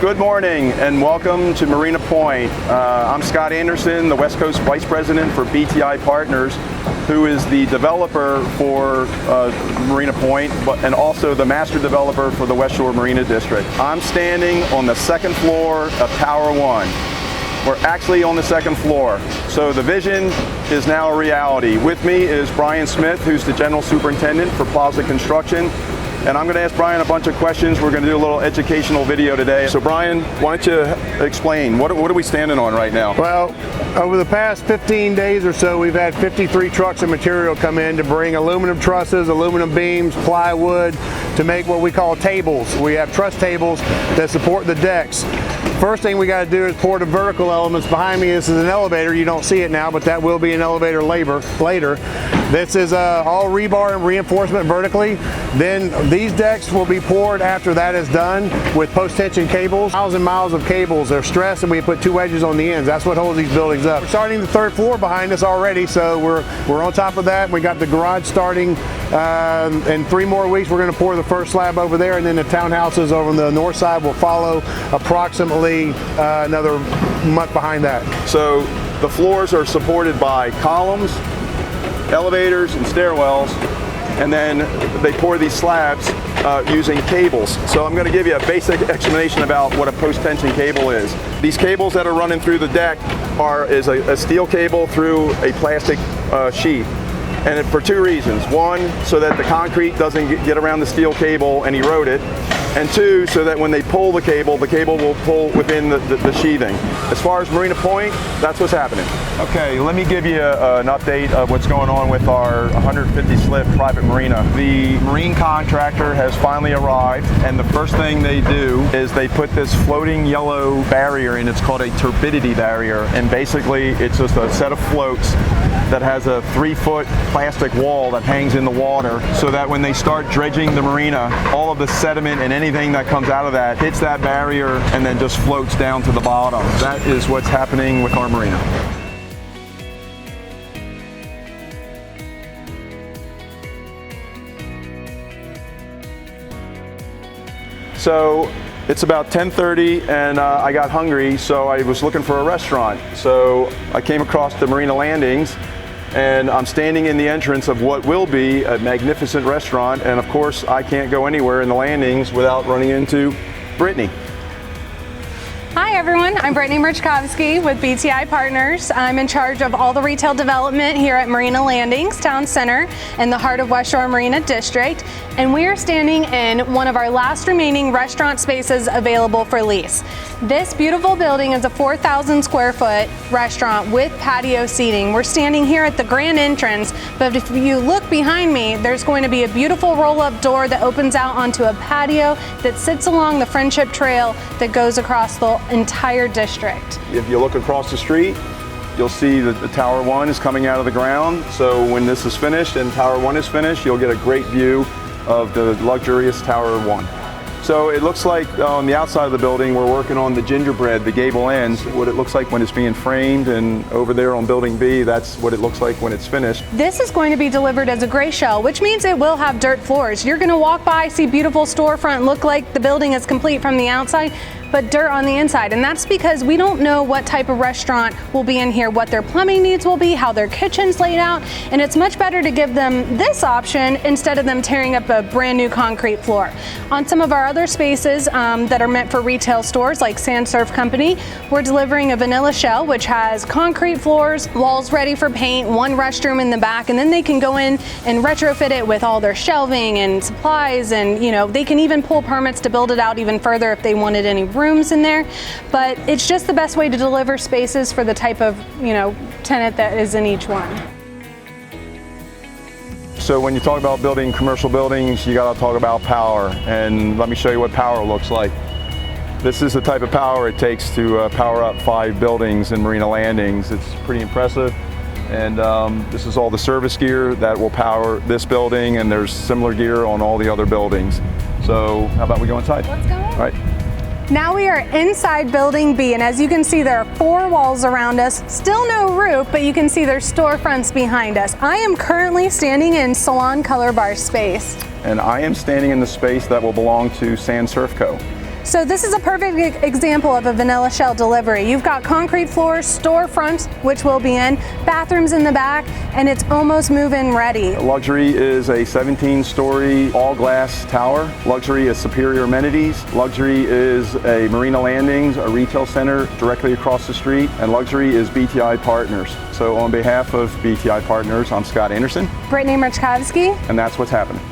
Good morning and welcome to Marina Pointe. I'm Scott Andersen, the West Coast Vice President for BTI Partners, who is the developer for Marina Pointe, and also the master developer for the West Shore Marina District. I'm standing on the second floor of Tower 1. We're actually on the second floor, so the vision is now a reality. With me is Brian Smith, who's the General Superintendent for Plaza Construction. And I'm going to ask Brian a bunch of questions. We're going to do a little educational video today. So Brian, why don't you explain, what are we standing on right now? Well, over the past 15 days or so, we've had 53 trucks of material come in to bring aluminum trusses, aluminum beams, plywood, to make what we call tables. We have truss tables that support the decks. First thing we got to do is pour the vertical elements. Behind me, this is an elevator. You don't see it now, but that will be an elevator later. This is all rebar and reinforcement vertically. Then these decks will be poured after that is done with post-tension cables. Miles and miles of cables. They're stressed, and we put 2 wedges on the ends. That's what holds these buildings up. We're starting the third floor behind us already, so we're on top of that. We got the garage starting. In 3 more weeks, we're going to pour the first slab over there, and then the townhouses over on the north side will follow approximately another month behind that. So the floors are supported by columns, elevators, and stairwells, and then they pour these slabs using cables. So I'm going to give you a basic explanation about what a post-tension cable is. These cables that are running through the deck is a steel cable through a plastic sheet. And for 2 reasons. 1, so that the concrete doesn't get around the steel cable and erode it. And 2, so that when they pull the cable will pull within the sheathing. As far as Marina Pointe, that's what's happening. Okay, let me give you an update of what's going on with our 150 slip private marina. The marine contractor has finally arrived, and the first thing they do is they put this floating yellow barrier in. It's called a turbidity barrier, and basically it's just a set of floats that has a 3-foot plastic wall that hangs in the water, so that when they start dredging the marina, all of the sediment and anything that comes out of that hits that barrier and then just floats down to the bottom. That is what's happening with our marina. So it's about 10:30 and I got hungry, so I was looking for a restaurant. So I came across the Marina Landings, and I'm standing in the entrance of what will be a magnificent restaurant, and of course I can't go anywhere in the Landings without running into Brittany. Hi everyone, I'm Brittany Merchkovsky with BTI Partners. I'm in charge of all the retail development here at Marina Landings Town Center in the heart of West Shore Marina District, and we are standing in one of our last remaining restaurant spaces available for lease. This beautiful building is a 4,000 square foot restaurant with patio seating. We're standing here at the grand entrance, but if you look behind me, there's going to be a beautiful roll-up door that opens out onto a patio that sits along the Friendship Trail that goes across the entire district. If you look across the street, you'll see that the Tower 1 is coming out of the ground. So when this is finished and Tower 1 is finished, you'll get a great view of the luxurious Tower 1. So it looks like on the outside of the building, we're working on the gingerbread, the gable ends, what it looks like when it's being framed, and over there on Building B, that's what it looks like when it's finished. This is going to be delivered as a gray shell, which means it will have dirt floors. You're going to walk by, see beautiful storefront, look like the building is complete from the outside, but dirt on the inside. And that's because we don't know what type of restaurant will be in here, what their plumbing needs will be, how their kitchen's laid out, and it's much better to give them this option instead of them tearing up a brand new concrete floor. On some of our other spaces that are meant for retail stores like Sand Surf Company, we're delivering a vanilla shell which has concrete floors, walls ready for paint, 1 restroom in the back, and then they can go in and retrofit it with all their shelving and supplies, and they can even pull permits to build it out even further if they wanted any rooms in there. But it's just the best way to deliver spaces for the type of tenant that is in each one. So when you talk about building commercial buildings, you got to talk about power, and let me show you what power looks like. This is the type of power it takes to power up 5 buildings in Marina Landings. It's pretty impressive, and this is all the service gear that will power this building, and there's similar gear on all the other buildings. So how about we go inside? Let's go. All right. Now we are inside Building B, and as you can see, there are 4 walls around us. Still no roof, but you can see there's storefronts behind us. I am currently standing in Salon Color Bar space. And I am standing in the space that will belong to Sand Surf Co. So this is a perfect example of a vanilla shell delivery. You've got concrete floors, storefronts, which we'll be in, bathrooms in the back, and it's almost move-in ready. Luxury is a 17-story all-glass tower. Luxury is superior amenities. Luxury is a marina landings, a retail center directly across the street, and Luxury is BTI Partners. So on behalf of BTI Partners, I'm Scott Andersen. Brittany Merchkowski. And that's what's happening.